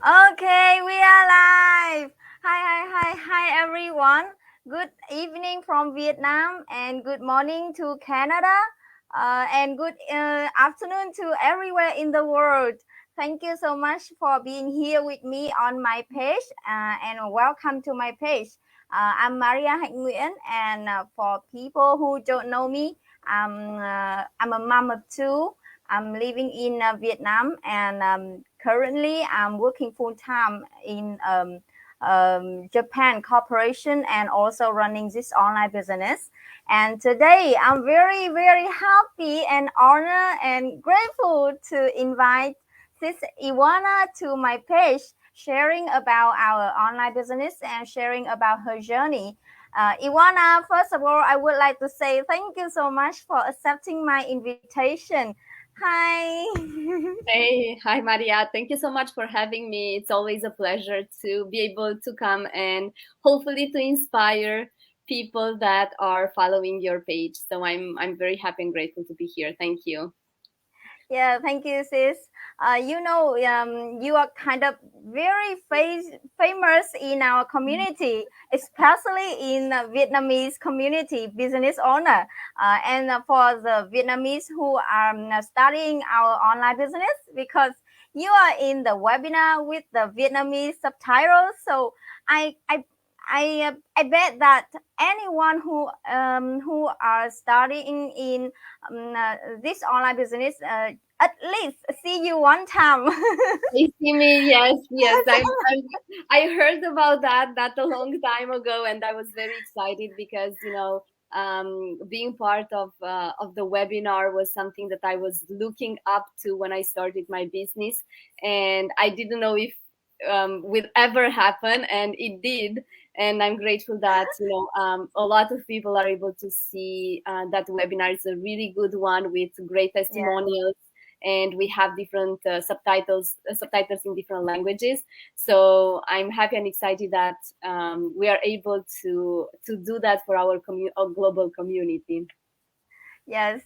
Okay, we are live. Hi, everyone. Good evening from Vietnam, and good morning to Canada, and good afternoon to everywhere in the world. Thank you so much for being here with me on my page, and welcome to my page. I'm Maria Hạnh Nguyễn, and for people who don't know me, I'm a mom of two. I'm living in Vietnam, and currently I'm working full time in Japan corporation and also running this online business. And today I'm very happy and honored and grateful to invite this Ioana to my page, sharing about our online business and sharing about her journey. Ioana, first of all, I would like to say thank you so much for accepting my invitation. Hi. Hey, hi Maria. Thank you so much for having me. It's always a pleasure to be able to come and hopefully to inspire people that are following your page. So I'm very happy and grateful to be here. Thank you. Yeah, thank you, sis. You are kind of very famous in our community, especially in Vietnamese community business owner. And for the Vietnamese who are studying our online business, because you are in the webinar with the Vietnamese subtitles. So I I I bet that anyone who are studying in this online business at least see you one time. You see me? Yes, yes. I heard about that a long time ago, and I was very excited because being part of the webinar was something that I was looking up to when I started my business, and I didn't know if will ever happen, and it did. And I'm grateful that a lot of people are able to see that webinar is a really good one with great Yeah. testimonials, and we have different subtitles in different languages. So I'm happy and excited that we are able to do that for our global community. Yes,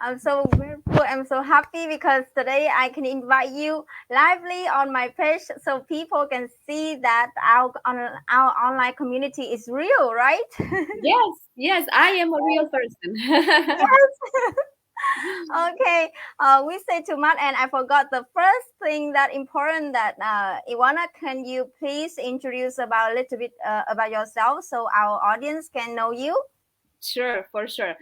I'm so grateful. I'm so happy because today I can invite you lively on my page so people can see that our online community is real, right? Yes, yes, I am a real person. Yes. Okay, we say too much, and I forgot the first thing that important. That Ivana, can you please introduce about a little bit about yourself so our audience can know you? Sure, for sure.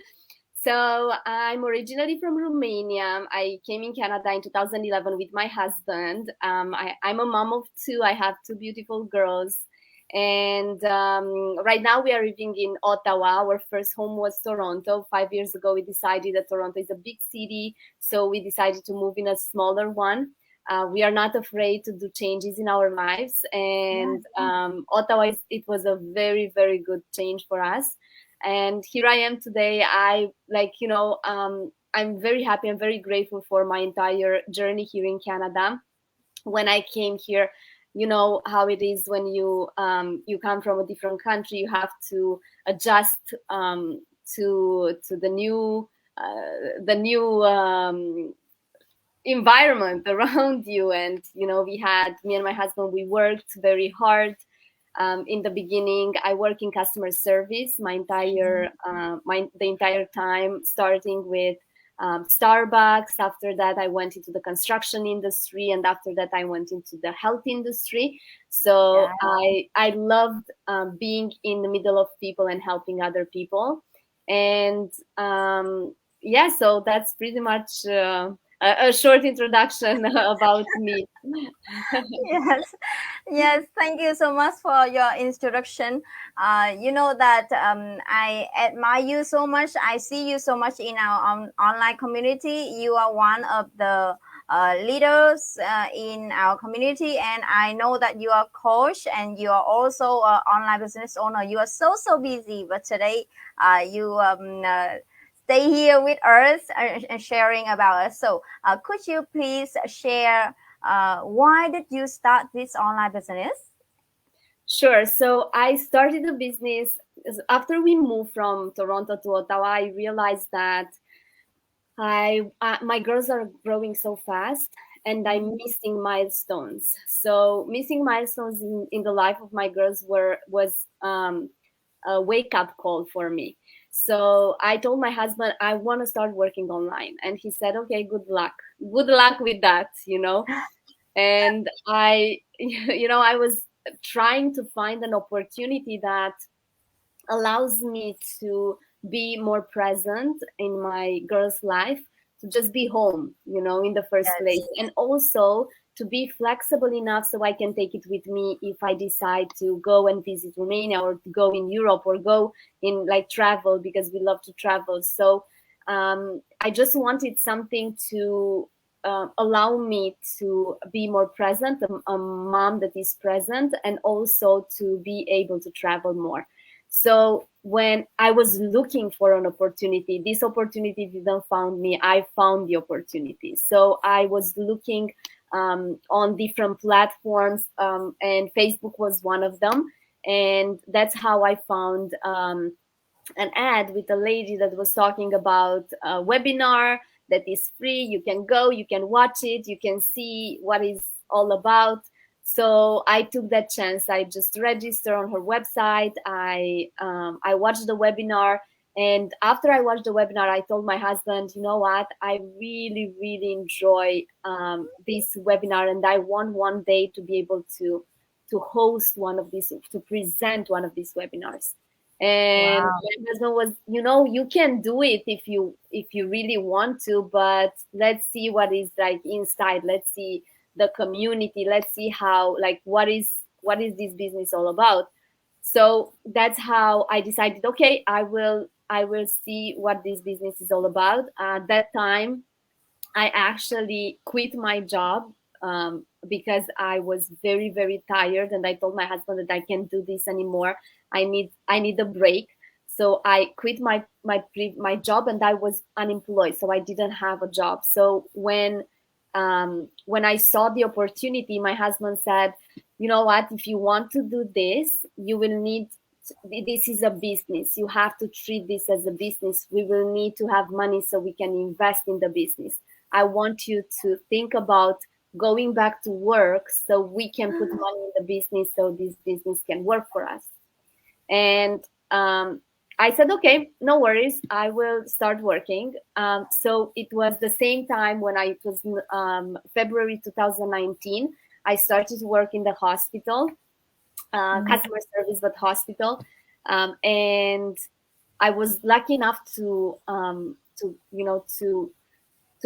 So I'm originally from Romania. I came in Canada in 2011 with my husband. I'm a mom of two. I have two beautiful girls. And right now we are living in Ottawa. Our first home was Toronto. 5 years ago, we decided that Toronto is a big city. So we decided to move in a smaller one. We are not afraid to do changes in our lives. Yeah. And Ottawa, it was a very good change for us, and here I am today. I'm very happy and very grateful for my entire journey here in Canada. When I came here, you know how it is when you come from a different country. You have to adjust to the new environment around you. And we had me and my husband, we worked very hard. In the beginning, I work in customer service the entire time, starting with Starbucks. After that, I went into the construction industry, and after that, I went into the health industry. So Yeah. I loved being in the middle of people and helping other people. And yeah, so that's pretty much a short introduction about me. Yes, yes. Thank you so much for your introduction. You know that I admire you so much. I see you so much in our online community. You are one of the leaders in our community, and I know that you are coach and you are also an online business owner. You are so busy, but today you stay here with us and sharing about us. So, could you please share? Why did you start this online business? Sure. So I started a business after we moved from Toronto to Ottawa. I realized that my girls are growing so fast, and I'm Mhm. missing milestones. So missing milestones in the life of my girls was a wake up call for me. So I told my husband I want to start working online, and he said, "Okay, good luck with that," you know. And I, I was trying to find an opportunity that allows me to be more present in my girl's life, to just be home, in the first place, Yes. and also to be flexible enough so I can take it with me if I decide to go and visit Romania, or to go in Europe, or go in, like, travel, because we love to travel. So I just wanted something to allow me to be more present, a mom that is present, and also to be able to travel more. So when I was looking for an opportunity, this opportunity didn't found me. I found the opportunity. So I was looking on different platforms, and Facebook was one of them. And that's how I found an ad with a lady that was talking about a webinar that is free. You can go, you can watch it, you can see what is all about. So I took that chance. I just registered on her website. I watched the webinar, and after I watched the webinar, I told my husband, you know what, I really really enjoy this webinar, and I want one day to be able to host one of these, to present one of these webinars. And Wow. my husband was, you can do it if you really want to, but let's see what is like inside. Let's see the community. Let's see how, like, what is this business all about. So that's how I decided, okay, I will see what this business is all about. At that time, I actually quit my job, because I was very, very tired, and I told my husband that I can't do this anymore. I need a break. So I quit my job, and I was unemployed, so I didn't have a job. So when I saw the opportunity, my husband said, "You know what? If you want to do this, you will need." This is a business. You have to treat this as a business. We will need to have money so we can invest in the business. I want you to think about going back to work so we can put money in the business, so this business can work for us. And I said, okay, no worries, I will start working. So it was the same time when it was February 2019. I started to work in the hospital, Mhm. customer service, but hospital. And I was lucky enough to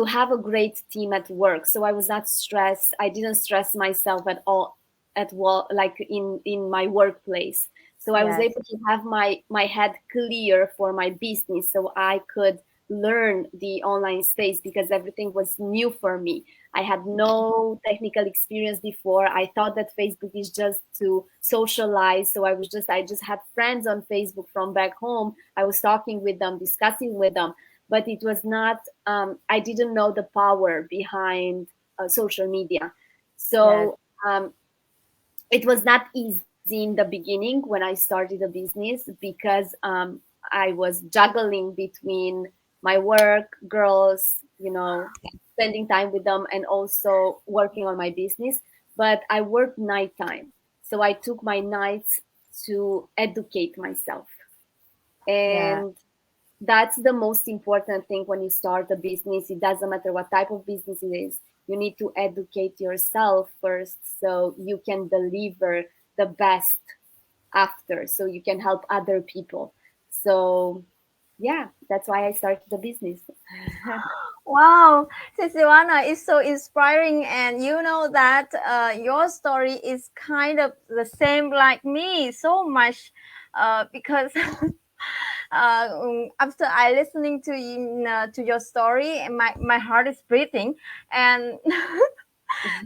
have a great team at work. So I was not stressed. I didn't stress myself at all at work, like in my workplace. So I was Yes. able to have my head clear for my business, so I could learn the online space, because everything was new for me. I had no technical experience before. I thought that Facebook is just to socialize. So I just had friends on Facebook from back home. I was talking with them, discussing with them, but it was not, I didn't know the power behind social media. Yes. So it was not easy in the beginning when I started a business, because I was juggling between my work, girls, spending time with them, and also working on my business. But I worked nighttime. So I took my nights to educate myself. Yeah. And that's the most important thing when you start a business. It doesn't matter what type of business it is. You need to educate yourself first so you can deliver the best after, so you can help other people. So yeah, that's why I started the business. Wow, Ioana is so inspiring, and you know that your story is kind of the same like me so much, because after I listening to your story, and my heart is breathing, and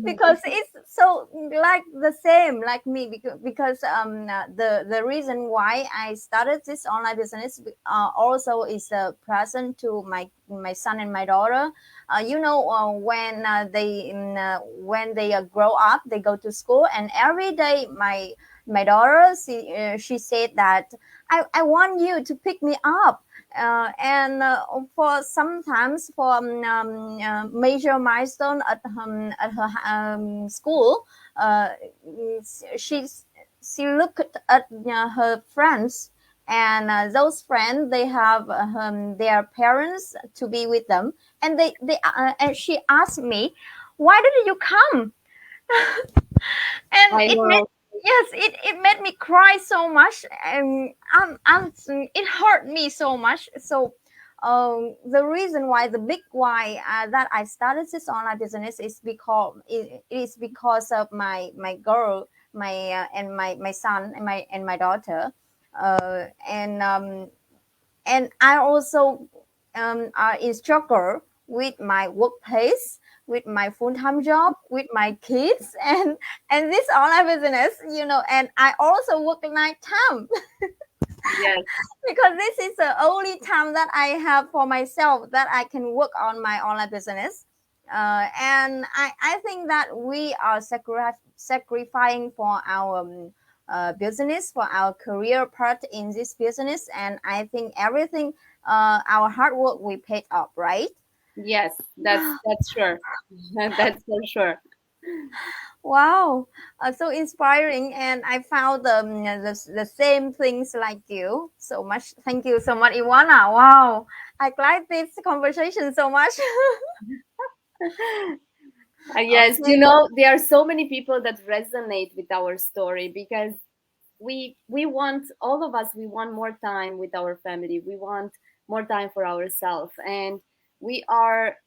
because it's so like the same like me, because the reason why I started this online business also is a present to my son and my daughter. When they grow up, they go to school, and every day my daughter, she said that I want you to pick me up, And for sometimes for major milestone at her school, uh, she she looked at her friends, and those friends they have their parents to be with them, and and she asked me, why did you come? And I it made, know. yes, it made me cry so much, and it hurt me so much. So the reason why, the big why, that I started this online business is because it is because of my girl, my and my son and my daughter, uh, and um, and I also are instructor with my workplace, with my full-time job, with my kids, and this online business, and I also work night time Yes, because this is the only time that I have for myself that I can work on my online business. And I think that we are sacrificing for our business, for our career part in this business. And I think everything, our hard work, we paid off, right? yes, that's sure. That's for sure. Wow, so inspiring, and I found the same things like you so much. Thank you so much, Iwana. Wow, I like this conversation so much. Yes, Okay, there are so many people that resonate with our story because we want, all of us, we want more time with our family. We want more time for ourselves, and we are,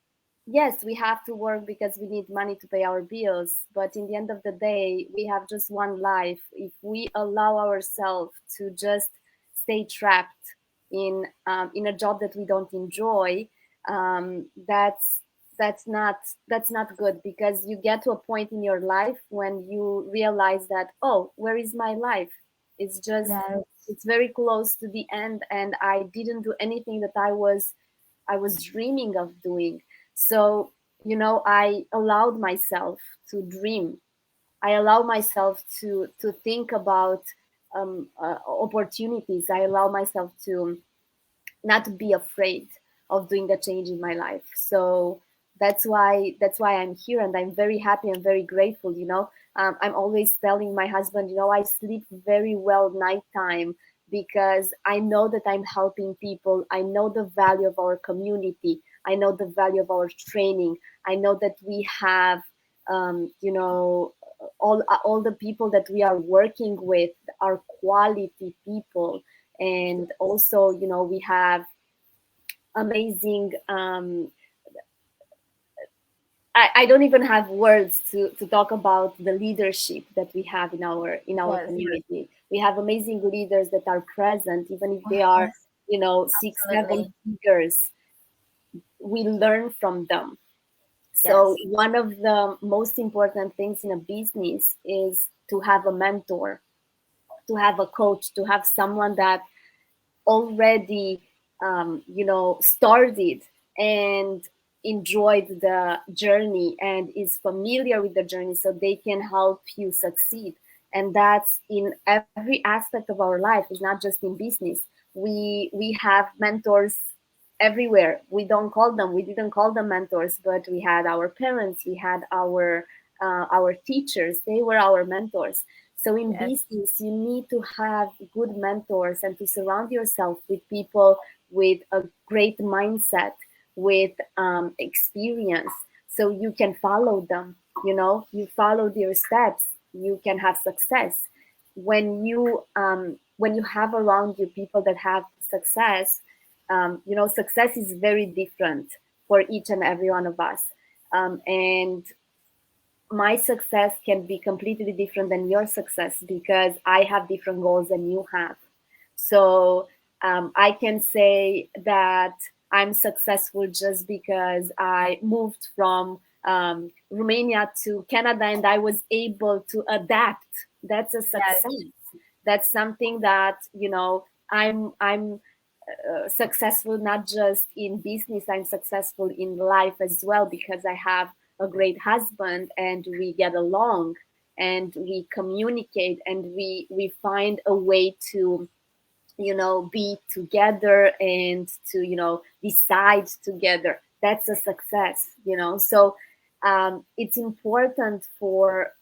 yes, we have to work because we need money to pay our bills, but in the end of the day, we have just one life. If we allow ourselves to just stay trapped in a job that we don't enjoy, that's that's not good, because you get to a point in your life when you realize that, oh, where is my life? It's just, yes, it's very close to the end, and I didn't do anything that I was dreaming of doing. So, I allowed myself to dream. I allow myself to think about opportunities. I allow myself to not to be afraid of doing a change in my life. So that's why I'm here, and I'm very happy and very grateful. I'm always telling my husband, I sleep very well nighttime because I know that I'm helping people. I know the value of our community. I know the value of our training. I know that we have, all the people that we are working with are quality people, and also, we have amazing, I don't even have words to talk about the leadership that we have in our yes, community. We have amazing leaders that are present, even if they are, yes, 6 7 absolutely, figures. We learn from them. So yes, one of the most important things in a business is to have a mentor, to have a coach, to have someone that already, started and enjoyed the journey and is familiar with the journey, so they can help you succeed. And that's in every aspect of our life. It's not just in business. We have mentors everywhere. We didn't call them mentors, but we had our parents, we had our teachers. They were our mentors. So in yes, business, you need to have good mentors and to surround yourself with people with a great mindset, with experience, so you can follow them. You follow their steps, you can have success. When you have around you people that have success, success is very different for each and every one of us. And my success can be completely different than your success because I have different goals than you have. So I can say that I'm successful just because I moved from Romania to Canada and I was able to adapt. That's a yes, success. That's something that, I'm successful not just in business. I'm successful in life as well because I have a great husband and we get along and we communicate and we find a way be together and to decide together. That's a success. So it's important for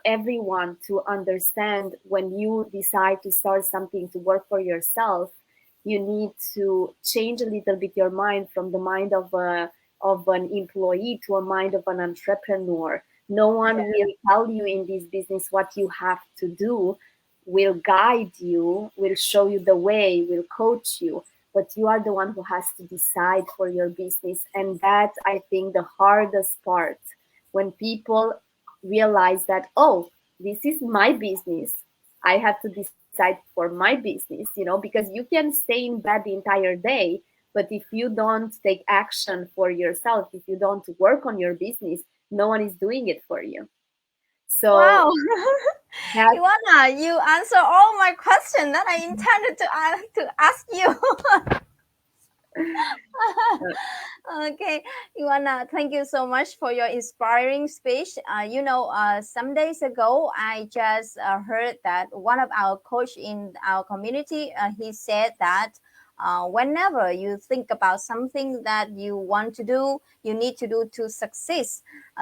everyone to understand, when you decide to start something, to work for yourself, you need to change a little bit your mind from the mind of an employee to a mind of an entrepreneur. No one will tell you in this business what you have to do, will guide you, will show you the way, will coach you, but you are the one who has to decide for your business. And that's, I think, the hardest part, when people realize that, oh, this is my business. I have to decide for my business, because you can stay in bed the entire day, but if you don't take action for yourself, if you don't work on your business, no one is doing it for you. So Wow. that Ioana, you answer all my questions that I intended to ask you. Okay, Ioana, thank you so much for your inspiring speech. Some days ago, I just heard that one of our coach in our community, he said that whenever you think about something that you want to do, you need to do to succeed,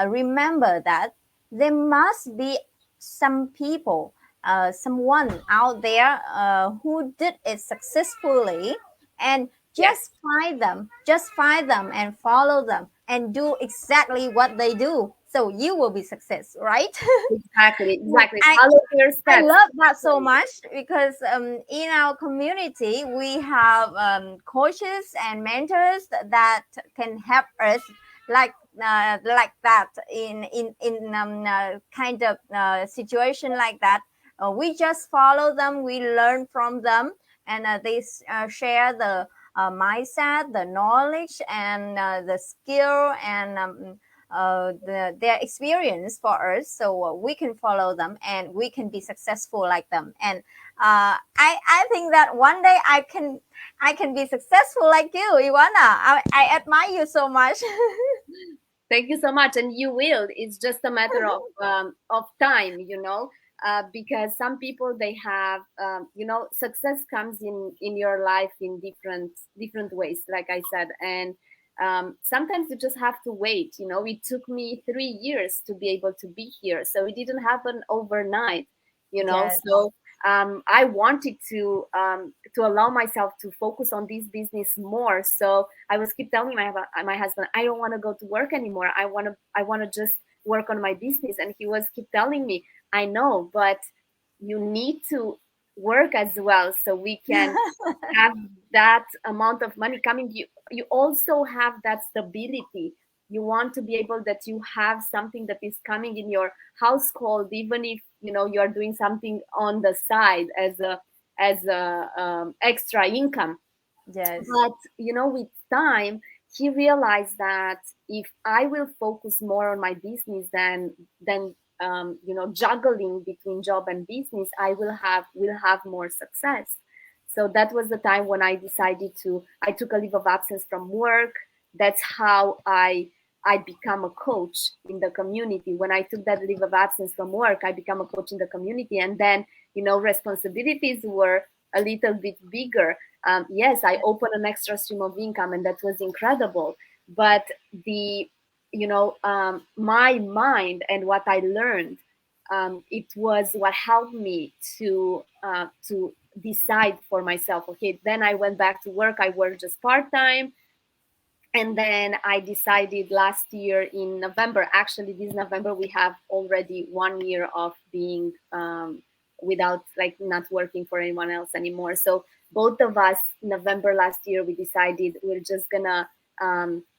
remember that there must be some people, someone out there who did it successfully, and yes. just find them and follow them and do exactly what they do, so you will be success, right? Exactly, exactly. I Follow your I steps. love that so much because in our community we have coaches and mentors that can help us like like that in kind of situation like that. We just follow them, we learn from them, and they share the mindset, the knowledge, and the skill, and their experience for us, so we can follow them and we can be successful like them. And I think that one day I can be successful like you, Ivana. I admire you so much. Thank you so much, and you will. It's just a matter of time, because some people, they have, success comes in your life in different ways, like I said, and sometimes you just have to wait. It took me 3 years to be able to be here, so it didn't happen overnight. Yes, So I wanted to allow myself to focus on this business more. So I was keep telling my husband, I don't want to go to work anymore. I want to just work on my business. And he was keep telling me, I know, but you need to work as well, so we can have that amount of money coming. You also have that stability. You want to be able that you have something that is coming in your household, even if you are doing something on the side as a extra income. yes, But with time, he realized that if I will focus more on my business than juggling between job and business, I will have more success. So that was the time when I took a leave of absence from work. That's how I become a coach in the community. When I took that leave of absence from work, I become a coach in the community, and then responsibilities were a little bit bigger. Yes, I opened an extra stream of income, and that was incredible. But my mind and what I learned, it was what helped me to decide for myself. Okay, then I went back to work. I worked just part time, and then I decided last year in November. Actually, this November we have already 1 year of being without, like, not working for anyone else anymore. So both of us, November last year, we decided we're just gonna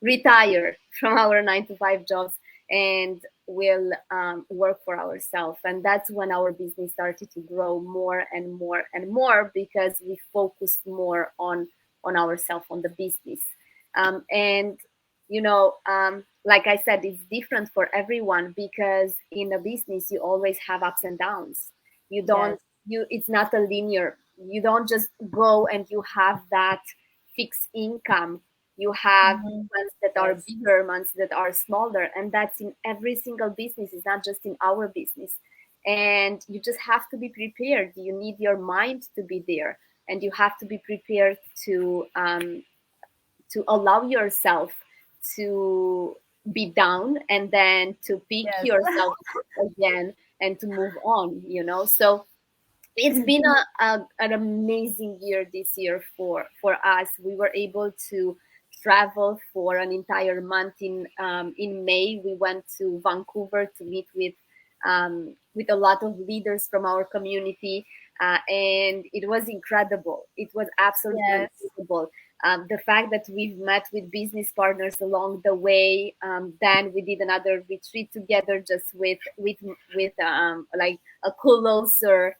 retire from our 9 to 5 jobs, and we'll work for ourselves. And that's when our business started to grow more and more and more, because we focused more on ourselves, on the business. And like I said, it's different for everyone, because in a business you always have ups and downs. You yes. don't you It's not a linear. You don't just go and you have that fixed income. You have Mhm. months that are Yes, bigger, months that are smaller, and that's in every single business. It's not just in our business. And you just have to be prepared. You need your mind to be there. and you have to be prepared to allow yourself to be down and then to pick Yes. yourself again and to move on, so it's been an amazing year this year for us. We were able to travel for an entire month. In May, we went to Vancouver to meet with a lot of leaders from our community, and it was incredible. It was absolutely Yes. incredible. The fact that we've met with business partners along the way. Then we did another retreat together, just with like a closer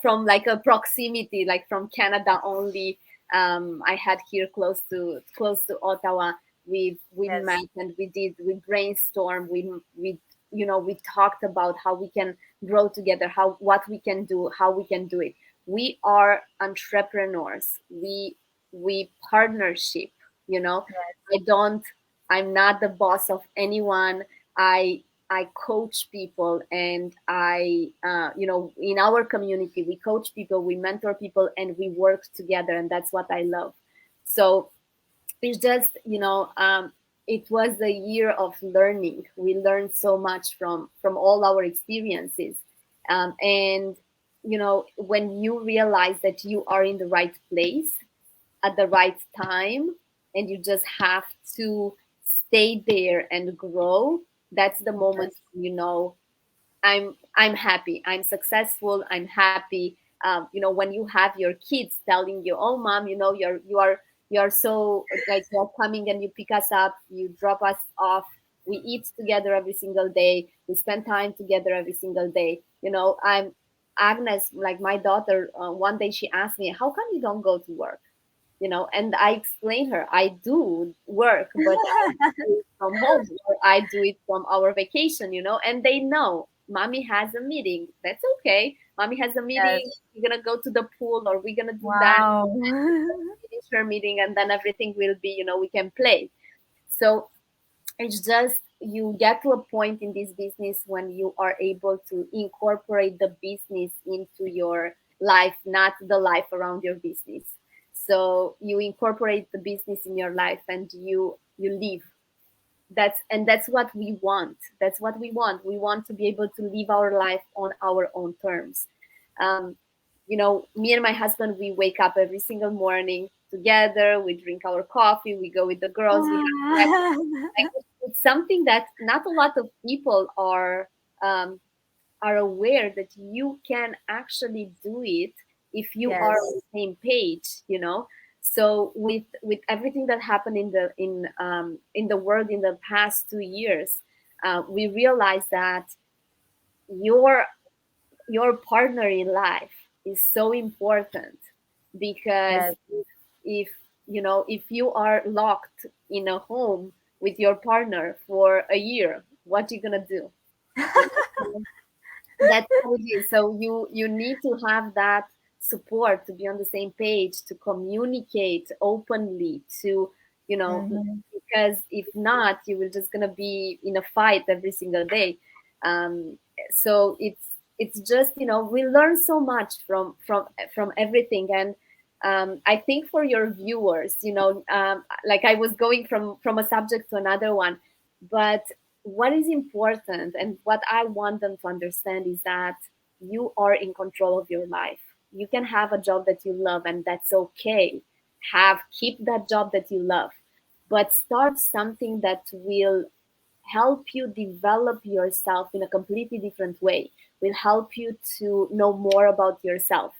from like a proximity, like from Canada only. I had here close to Ottawa. We Yes. met and we brainstormed. We talked about how we can grow together, how what we can do, how we can do it. We are entrepreneurs. We partnership. You know, Yes. I don't. I'm not the boss of anyone. I coach people, and in our community, we coach people, we mentor people, and we work together, and that's what I love. So it's just, it was a year of learning. We learned so much from all our experiences, and when you realize that you are in the right place at the right time, and you just have to stay there and grow, that's the moment Yes. I'm happy, I'm successful, I'm happy. When you have your kids telling you, oh mom, you're so, like, you're coming and you pick us up, you drop us off, we eat together every single day, we spend time together every single day. I'm Agnes, like my daughter, one day she asked me, how come you don't go to work? And I explain her, I do work, but I do it from home, or I do it from our vacation, and they know mommy has a meeting. That's okay. Mommy has a meeting. Yes. We're gonna go to the pool, or we're gonna do that, Wow. finish her meeting, and then everything will be, we can play. So it's just, you get to a point in this business when you are able to incorporate the business into your life, not the life around your business. So you incorporate the business in your life, and you live. That's what we want. That's what we want. We want to be able to live our life on our own terms. um, Me and my husband, we wake up every single morning together, we drink our coffee, we go with the girls, we have breakfast. Like, it's something that not a lot of people are aware that you can actually do it if you are on Yes. the same page. So with everything that happened in the world in the past 2 years, we realized that your your partner in life is so important, because Yes. if if you are locked in a home with your partner for a year, what you gonna do? you know that's how it is. So you need to have that support, to be on the same page, to communicate openly, to you know Mhm. because if not, you will just gonna be in a fight every single day. So it's just, we learn so much from everything. And I think for your viewers, like I was going from a subject to another one, but what is important and what I want them to understand is that you are in control of your life. You can have a job that you love, and that's okay. Keep that job that you love, but start something that will help you develop yourself in a completely different way, will help you to know more about yourself,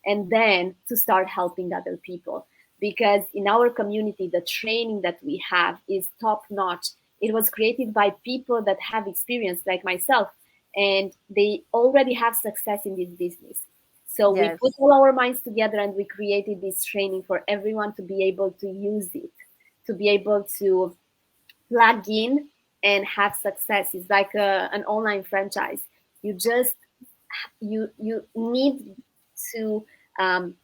and then to start helping other people. Because in our community, the training that we have is top notch. It was created by people that have experience, like myself, and they already have success in this business. So we put Yes. all our minds together and we created this training for everyone to be able to use it, to be able to plug in and have success. It's like an online franchise. You just you need to um,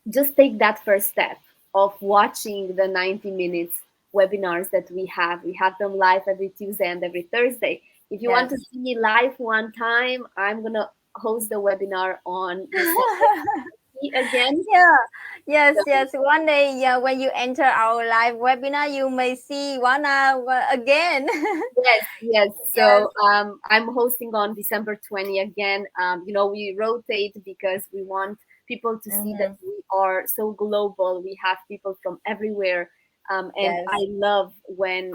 just take that first step of watching the 90 minutes webinars that we have. We have them live every Tuesday and every Thursday. If you want to Yes. see me live one time, I'm gonna host the webinar on December again. Yeah, yes, yes. One day, yeah, when you enter our live webinar, you may see Wana again. Yes, yes. Yes. So I'm hosting on December 20 again. We rotate because we want people to see that Mm-hmm. we are so global. We have people from everywhere, and I Yes. love when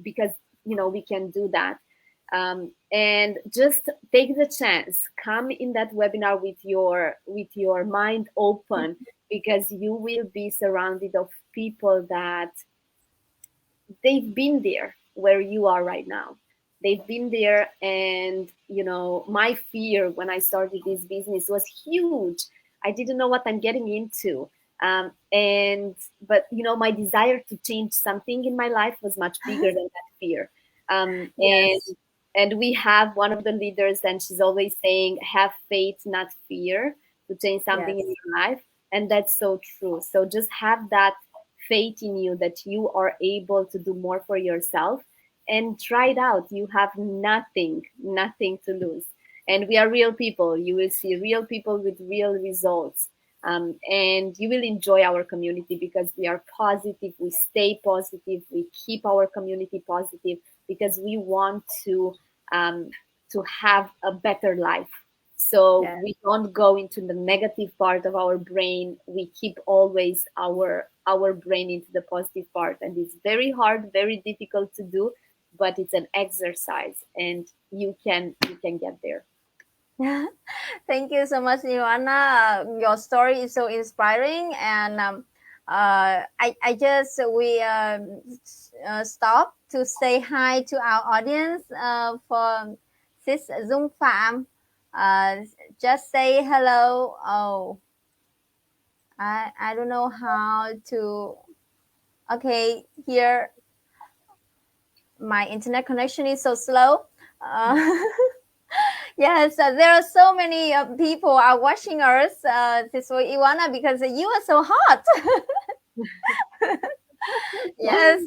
because we can do that. And just take the chance. Come in that webinar with your mind open, because you will be surrounded of people that they've been there where you are right now. They've been there, and my fear when I started this business was huge. I didn't know what I'm getting into. And but my desire to change something in my life was much bigger than that fear. um, and Yes. and we have one of the leaders, and she's always saying, have faith, not fear, to change something in Yes. your life. And that's so true. So just have that faith in you that you are able to do more for yourself, and try it out. You have nothing to lose. And we are real people. You will see real people with real results. And you will enjoy our community because we are positive, we stay positive, we keep our community positive, because we want um, to have a better life. So Yes. we don't go into the negative part of our brain. We keep always our brain into the positive part, and it's very hard, very difficult to do, but it's an exercise, and you can get there. Thank you so much, Ioana. Your story is so inspiring, and I just we stop to say hi to our audience for Sis Dung Phạm. Uh, just say hello. Oh, I don't know how to. Okay, here my internet connection is so slow. Uh, yes, there are so many people are watching us. This way, Iwana, because you are so hot. Yes.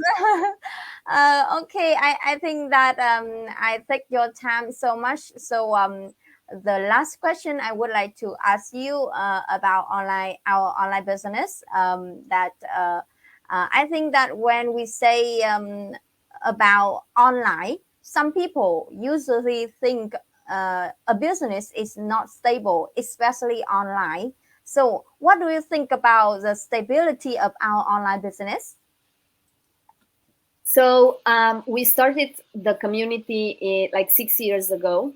Okay, I think that I take your time so much. So the last question I would like to ask you about our online business. That I think that when we say about online, some people usually think a business is not stable, especially online. So, what do you think about the stability of our online business? So we started the community like 6 years ago.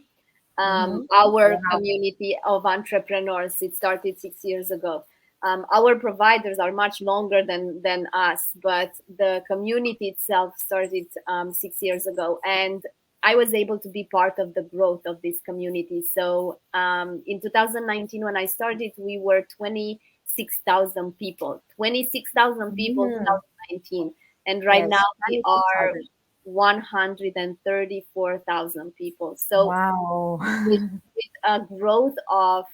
Mm-hmm. Our Wow. community of entrepreneurs, it started 6 years ago. Our providers are much longer than us, but the community itself started 6 years ago, and I was able to be part of the growth of this community. So in 2019, when I started, we were 26,000 people. 26,000 people in Mm-hmm. 2019, and right now Yes, we are 96,000. 134,000 people. So Wow. with a growth of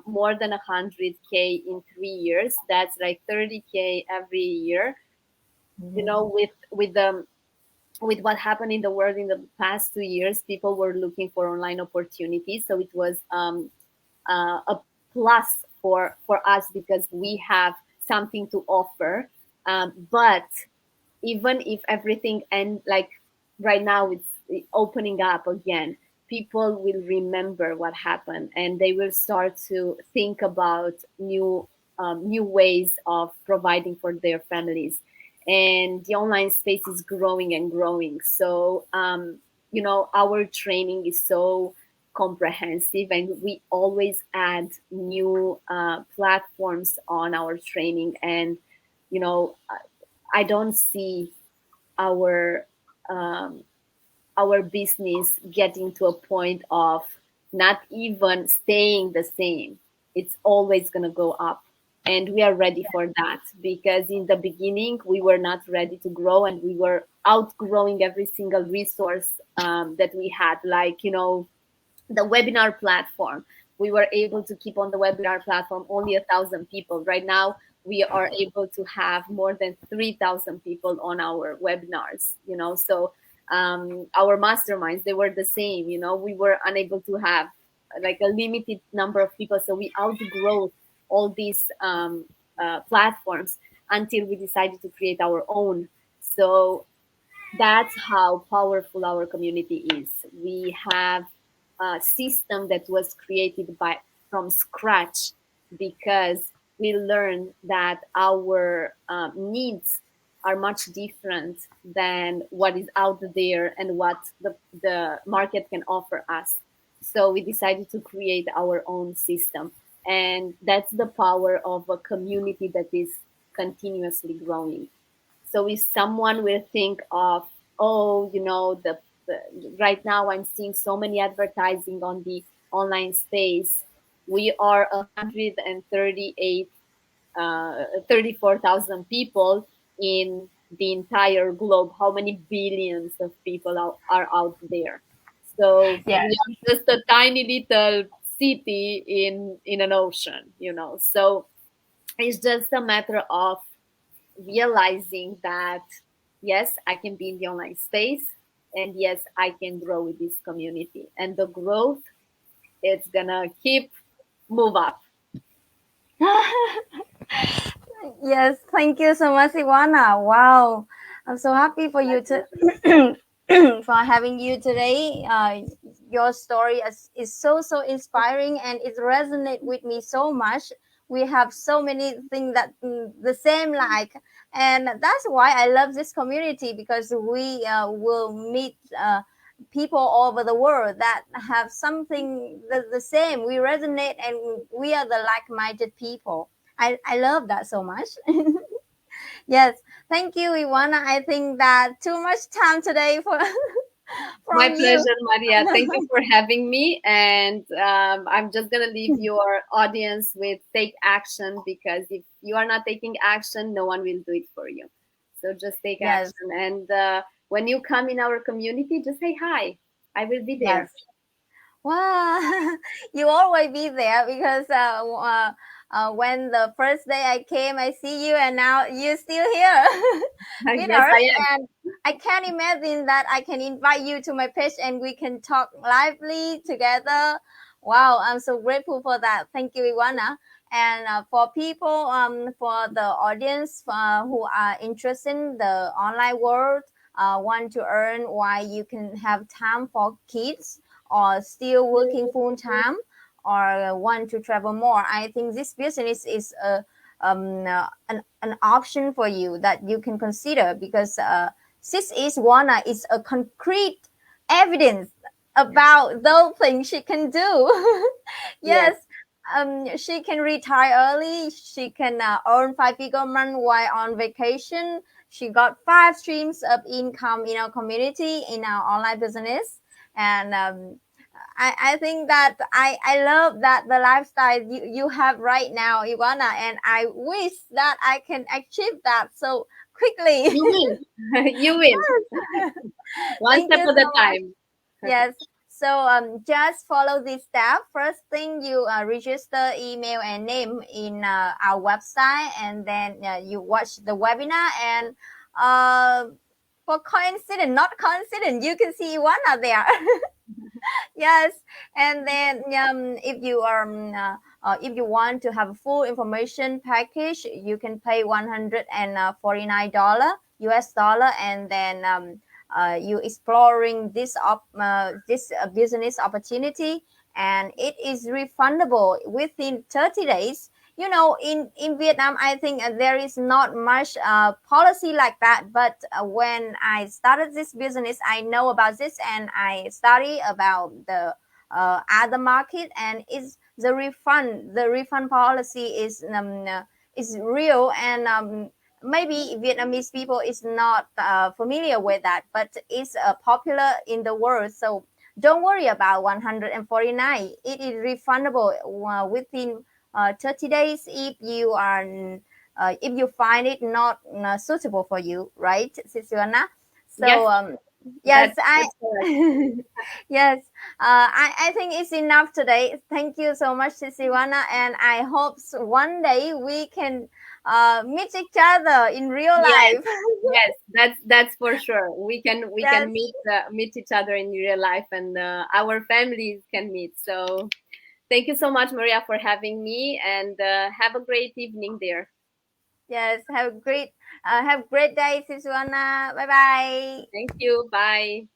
more than 100K in 3 years, that's like 30K every year. Mhm. With what happened in the world in the past 2 years, people were looking for online opportunities, so it was a plus for us because we have something to offer. But even if everything and like right now it's opening up again, people will remember what happened, and they will start to think about new ways of providing for their families. And the online space is growing and growing. So our training is so comprehensive, and we always add new platforms on our training. And you know I don't see our um, our business getting to a point of not even staying the same. It's always going to go up, and we are ready for that, because in the beginning we were not ready to grow, and we were outgrowing every single resource that we had, like the webinar platform. We were able to keep on the webinar platform only 1,000 people. Right now we are able to have more than 3,000 people on our webinars. So our masterminds, they were the same. We were unable to have like a limited number of people, so we outgrow all these platforms until we decided to create our own. So that's how powerful our community is. We have a system that was created by from scratch because we learned that our needs are much different than what is out there and what the market can offer us. So we decided to create our own system. And that's the power of a community that is continuously growing. So if someone will think of, oh, the right now I'm seeing so many advertising on the online space. We are 138, 34,000 people in the entire globe. How many billions of people are out there? So Yes. we are just a tiny little city in an ocean, So it's just a matter of realizing that yes, I can be in the online space, and yes, I can grow with this community, and the growth, it's gonna keep move up. Yes, thank you so much, Ivana. Wow, I'm so happy for My you to pleasure. for having you today. Your story is so inspiring, and it resonates with me so much. We have so many things that the same like, and that's why I love this community, because we will meet people all over the world that have something the same. We resonate, and we are the like-minded people. I love that so much. Yes, thank you, Iwana. I think that too much time today for My from you. pleasure, Maria. Thank you for having me. And I'm just going to leave your audience with take action, because if you are not taking action, no one will do it for you. So just take Yes, action. And when you come in our community, just say hi. I will be yes. there. Wow, you always be there, because when the first day I came, I see you, and now you're still here with Yes, us. I am. And I can't imagine that I can invite you to my page and we can talk lively together. Wow, I'm so grateful for that. Thank you, Iwana. And for people, for the audience who are interested in the online world, want to earn why you can have time for kids, or still working full time, or want to travel more, I think this business is an option for you that you can consider, because this is one is a concrete evidence about those things she can do. Yes. Yes. She can retire early. She can earn 5 figure a month while on vacation. She got 5 streams of income in our community, in our online business. And I think that I love that the lifestyle you have right now, Ivana, and I wish that I can achieve that so quickly. You will. You will. One Thank step you at a so much. time. Yes. So just follow this step. First thing, you register email and name in our website, and then you watch the webinar. And uh, for coincidence, not coincidence, you can see Ivana there. Yes. And then if you want to have a full information package, you can pay $149 US dollar, and then you exploring this business opportunity, and it is refundable within 30 days. In Vietnam, I think there is not much policy like that, but when I started this business, I know about this, and I study about the other market, and is the refund policy is real, and maybe Vietnamese people is not familiar with that, but it's popular in the world. So don't worry about 149. It is refundable within 30 days if if you find it not suitable for you, right, Sisiwana? Yes, So yes, that's correct. yes, I think it's enough today. Thank you so much, Sisiwana, and I hope one day we can meet each other in real Yes, life. yes, that's for sure. We can Yes, meet each other in real life, and our families can meet. So thank you so much, Maria, for having me, and have a great evening there. yes. Have great day, Susanna. Bye bye. Thank you. Bye.